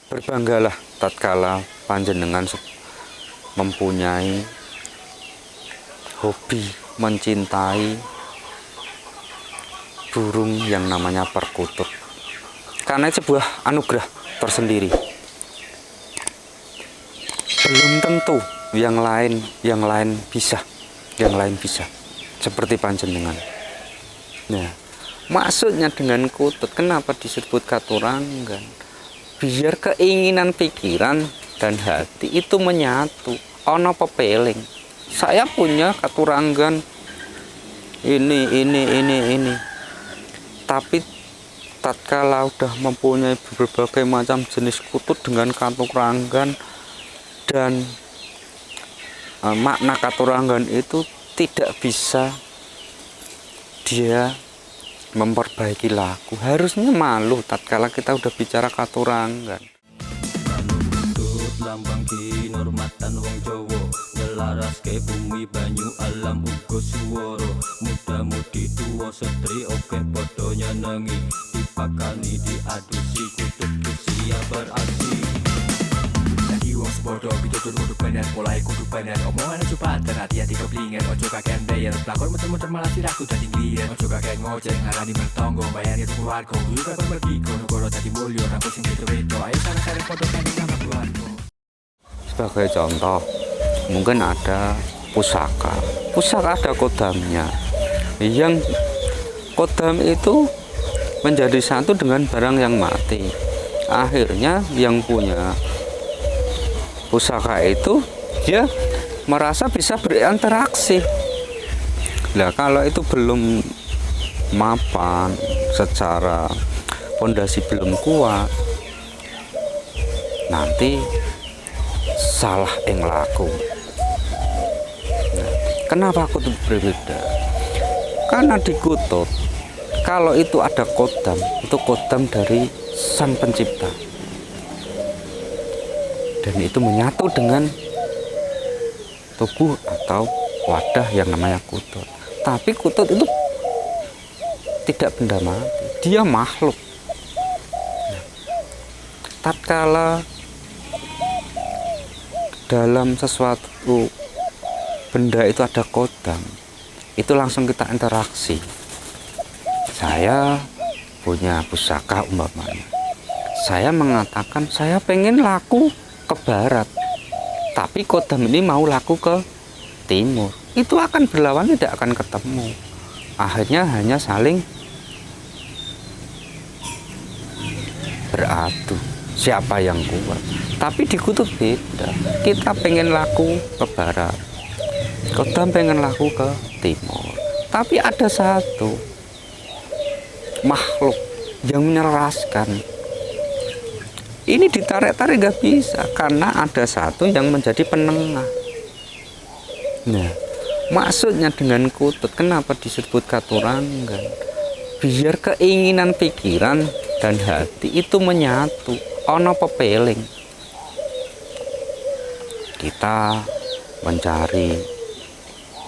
Berbanggalah tatkala panjenengan mempunyai hobi mencintai burung yang namanya perkutut, karena itu sebuah anugerah tersendiri. Belum tentu yang lain bisa seperti panjenengan. Nah, maksudnya dengan kutut, kenapa disebut katuranggan? Biar keinginan pikiran dan hati itu menyatu, ono pepeling. Saya punya katuranggan ini. Tapi tatkala udah mempunyai berbagai macam jenis kutut dengan katuranggan dan makna katuranggan itu tidak bisa dia memperbaiki laku. Harusnya malu tatkala kita udah bicara katuranggan. Lambang kinurmatan wong Jawa, nyelaras ke bumi banyu alam uga suwara. Muda-mudi tuwa setri oke padha nyenengi, dipakani diadusi kutut usia beraksi. Lagi wong sepodo pitutur kudu bener, mulai kudu bener, omongan aja pater, hati-hati keblinger, ojo kakean bayar, pelakon muter-muter malah sirahku dadi ngliyer, ojo kakean ngojek ngarani mertonggo, bayani tuku warga, kudu kapan mergiko, negara dadi mulya, rampung sing wedo, ayo sareng-sareng podo kandung nama keluarga. Sebagai contoh, mungkin ada pusaka ada kodamnya, yang kodam itu menjadi satu dengan barang yang mati. Akhirnya yang punya pusaka itu dia merasa bisa berinteraksi. Nah, kalau itu belum mapan secara fondasi, belum kuat, nanti salah yang laku. Nah, kenapa kutut berbeda? Karena di kutut, kalau itu ada kodam, itu kodam dari sang pencipta, dan itu menyatu dengan tubuh atau wadah yang namanya kutut. Tapi kutut itu tidak benda mati, dia makhluk. Nah, tatkala dalam sesuatu benda itu ada kodam, itu langsung kita interaksi. Saya punya pusaka umpamanya, saya mengatakan saya pengen laku ke barat, tapi kodam ini mau laku ke timur, itu akan berlawan, tidak akan ketemu. Akhirnya hanya saling beradu siapa yang kuat. Tapi di kutut beda, kita pengen laku ke barat, kodam pengen laku ke timur. Tapi ada satu makhluk yang menyeraskan, ini ditarik-tarik gak bisa, karena ada satu yang menjadi penengah. Nah, maksudnya dengan kutut, kenapa disebut katuranggan? Biar keinginan pikiran dan hati itu menyatu, ono pepeling. Kita mencari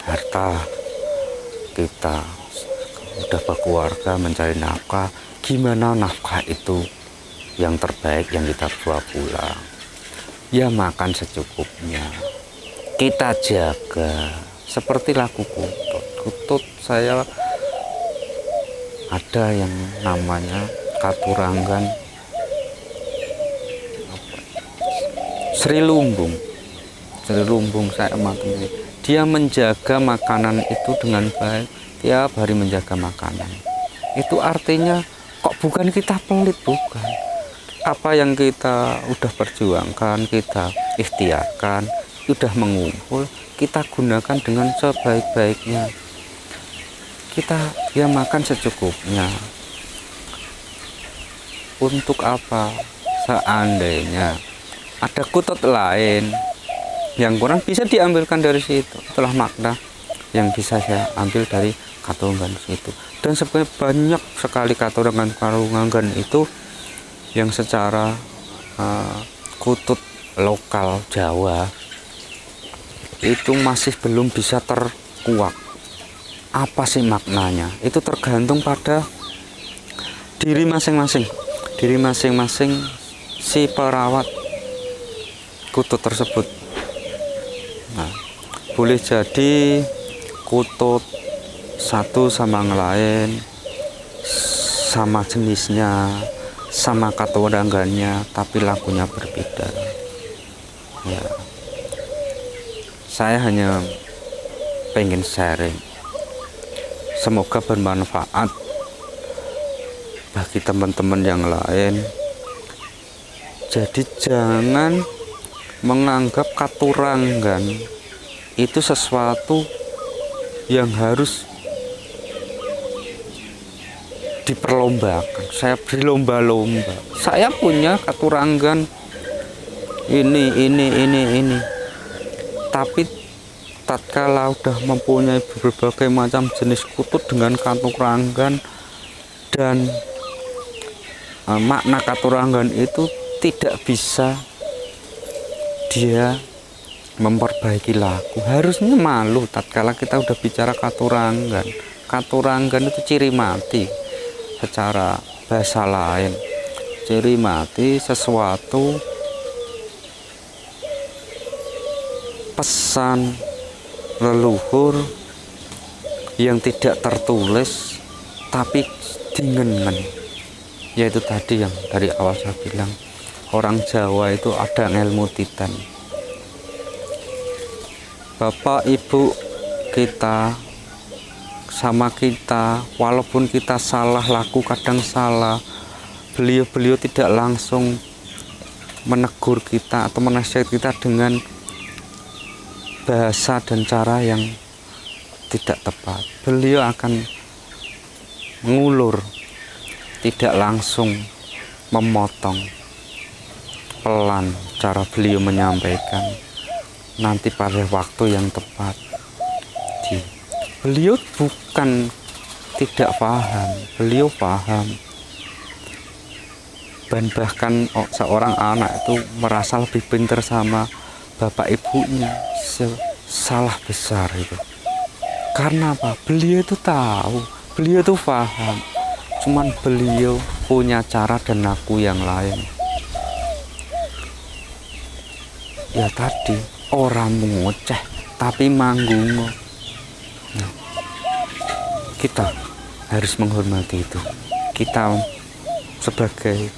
harta, kita udah berkeluarga mencari nafkah. Gimana nafkah itu yang terbaik yang kita bawa pulang? Ya makan secukupnya, kita jaga. Seperti lagu kutut saya ada yang namanya katuranggan Sri Lumbung. Saya matang. Dia menjaga makanan itu dengan baik, tiap hari menjaga makanan. Itu artinya kok bukan kita pelit, bukan. Apa yang kita udah perjuangkan, kita ikhtiarkan, udah mengumpul, kita gunakan dengan sebaik-baiknya. Kita ya makan secukupnya. Untuk apa? Seandainya ada kutut lain yang kurang, bisa diambilkan dari situ. Itulah makna yang bisa saya ambil dari katuranggan itu. Dan sebenarnya banyak sekali katuranggan itu yang secara kutut lokal Jawa itu masih belum bisa terkuak. Apa sih maknanya? Itu tergantung pada diri masing-masing si perawat kutut tersebut. Nah, boleh jadi kutut satu sama yang lain, sama jenisnya, sama katurangannya, tapi lakunya berbeda. Ya, saya hanya pengen sharing, semoga bermanfaat bagi teman-teman yang lain. Jadi jangan menganggap katurangan itu sesuatu yang harus diperlombakan. Saya berlomba-lomba. Saya punya katurangan ini. Tapi tatkala udah mempunyai berbagai macam jenis kutut dengan katurangan dan makna katurangan itu tidak bisa dia memperbaiki laku. Harusnya malu tatkala kita udah bicara katurangan. Katurangan itu ciri mati. Secara bahasa lain, ciri mati sesuatu pesan leluhur yang tidak tertulis tapi dingengen, yaitu tadi yang dari awal saya bilang, orang Jawa itu ada ilmu titan. Bapak ibu kita sama kita, walaupun kita salah laku, kadang salah, beliau tidak langsung menegur kita atau menasihat kita dengan bahasa dan cara yang tidak tepat. Beliau akan mengulur, tidak langsung memotong, pelan cara beliau menyampaikan. Nanti pada waktu yang tepat, beliau bukan tidak paham, beliau paham. Dan bahkan seorang anak itu merasa lebih pintar sama bapak ibunya. Salah besar itu. Karena apa? Beliau itu tahu, beliau itu paham. Cuman beliau punya cara dan laku yang lain. Ya tadi, orang ngoceh tapi manggung. Nah, kita harus menghormati itu. Kita sebagai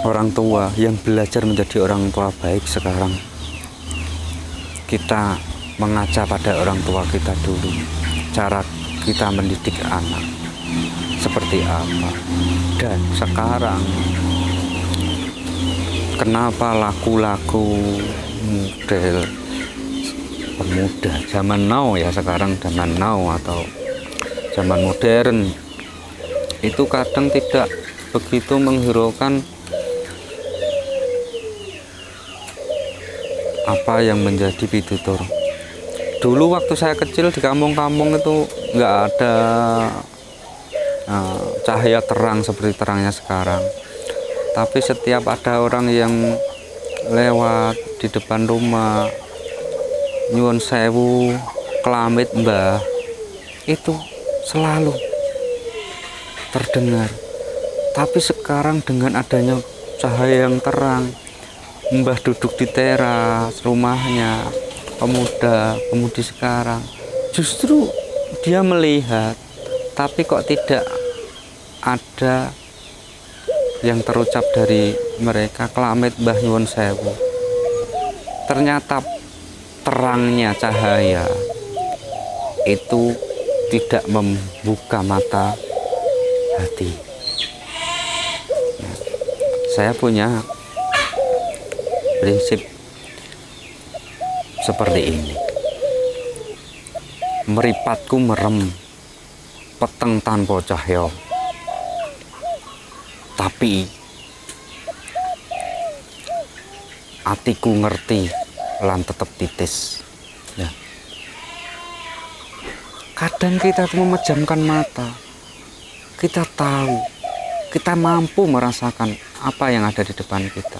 orang tua yang belajar menjadi orang tua baik sekarang, kita mengaca pada orang tua kita dulu, cara kita mendidik anak seperti apa. Dan sekarang kenapa laku-laku model pemuda zaman now, ya sekarang zaman now atau zaman modern itu kadang tidak begitu menghiraukan apa yang menjadi pitutur. Dulu waktu saya kecil di kampung-kampung itu nggak ada cahaya terang seperti terangnya sekarang, tapi setiap ada orang yang lewat di depan rumah, nyuwun sewu, kelamit mbah, itu selalu terdengar. Tapi sekarang dengan adanya cahaya yang terang, mbah duduk di teras rumahnya, pemudi sekarang, justru dia melihat, tapi kok tidak ada yang terucap dari mereka, kelamit mbah nyuwun sewu. Ternyata terangnya cahaya itu tidak membuka mata hati. Nah, saya punya prinsip seperti ini. Meripatku merem, peteng tanpa cahya, tapi atiku ngerti lan tetep titis. Ya. Kadang kita memejamkan mata, kita tahu, kita mampu merasakan apa yang ada di depan kita.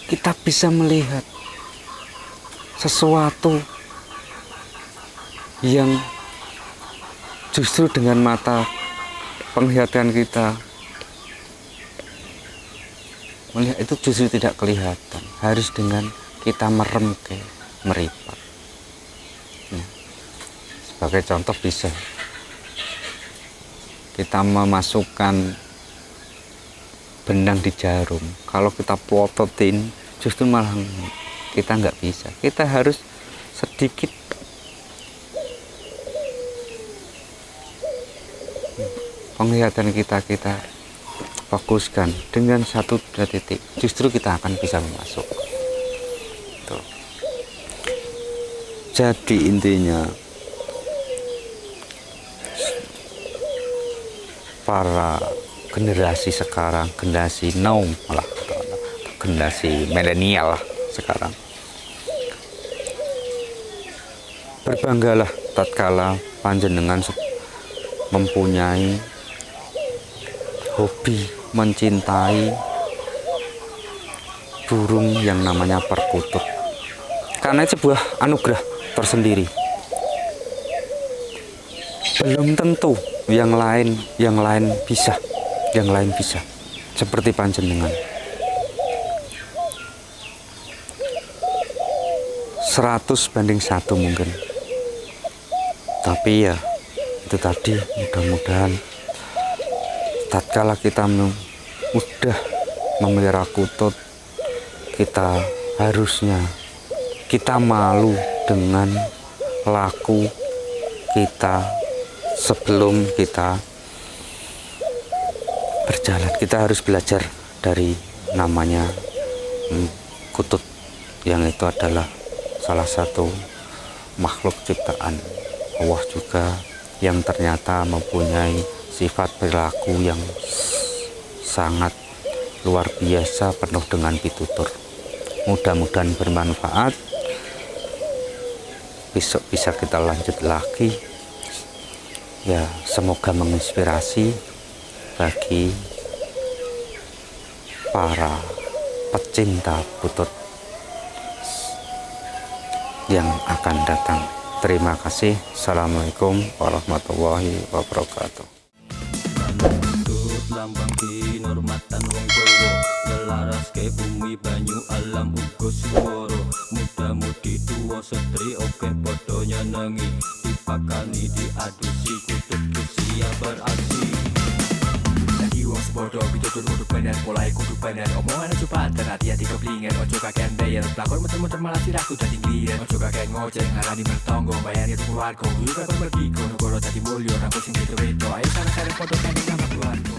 Kita bisa melihat sesuatu yang justru dengan mata penglihatan kita melihat itu justru tidak kelihatan. Harus dengan kita merem ke meripat. Ya. Sebagai contoh bisa kita memasukkan benang di jarum. Kalau kita plototin justru malah kita nggak bisa. Kita harus sedikit penglihatan kita fokuskan dengan 1-2 titik, justru kita akan bisa masuk. Tuh. Jadi intinya para generasi sekarang, generasi now malah, generasi milenial lah sekarang, berbanggalah tatkala panjenengan mempunyai hobi mencintai burung yang namanya perkutut, karena itu sebuah anugerah tersendiri. Belum tentu yang lain bisa seperti panjenengan. 100-1 mungkin, tapi ya itu tadi, mudah-mudahan tatkala kita mudah memelihara kutut, kita harusnya kita malu dengan laku kita sebelum kita berjalan. Kita harus belajar dari namanya kutut, yang itu adalah salah satu makhluk ciptaan Allah juga, yang ternyata mempunyai sifat perilaku yang sangat luar biasa, penuh dengan pitutur. Mudah-mudahan bermanfaat. Besok bisa kita lanjut lagi. Ya, semoga menginspirasi bagi para pecinta butut yang akan datang. Terima kasih. Assalamualaikum warahmatullahi wabarakatuh. Butut lambang kinurmatan wong Jawa, nelaraske bumi banyu alam uga swara. Muda-mudi tuwa setri oke padha nyenengi, dipakani diadusi kutut siap beraksi. Lagi wong sebodo pitutur kudu bener, mulai kudu bener. Omongan aja paten, hati-hati keblinger. Ojo kakean bayar, pelakon muter-muter malah sirahku dadi ngliyen. Ojo kakean ngoceh, ngarani mertonggo, bayari tuku warga. Yuk kapan mergi, kono goro dadi mulya, rambut sing beda-beda. Ayo sana-sana podo kandeng nama keluarga.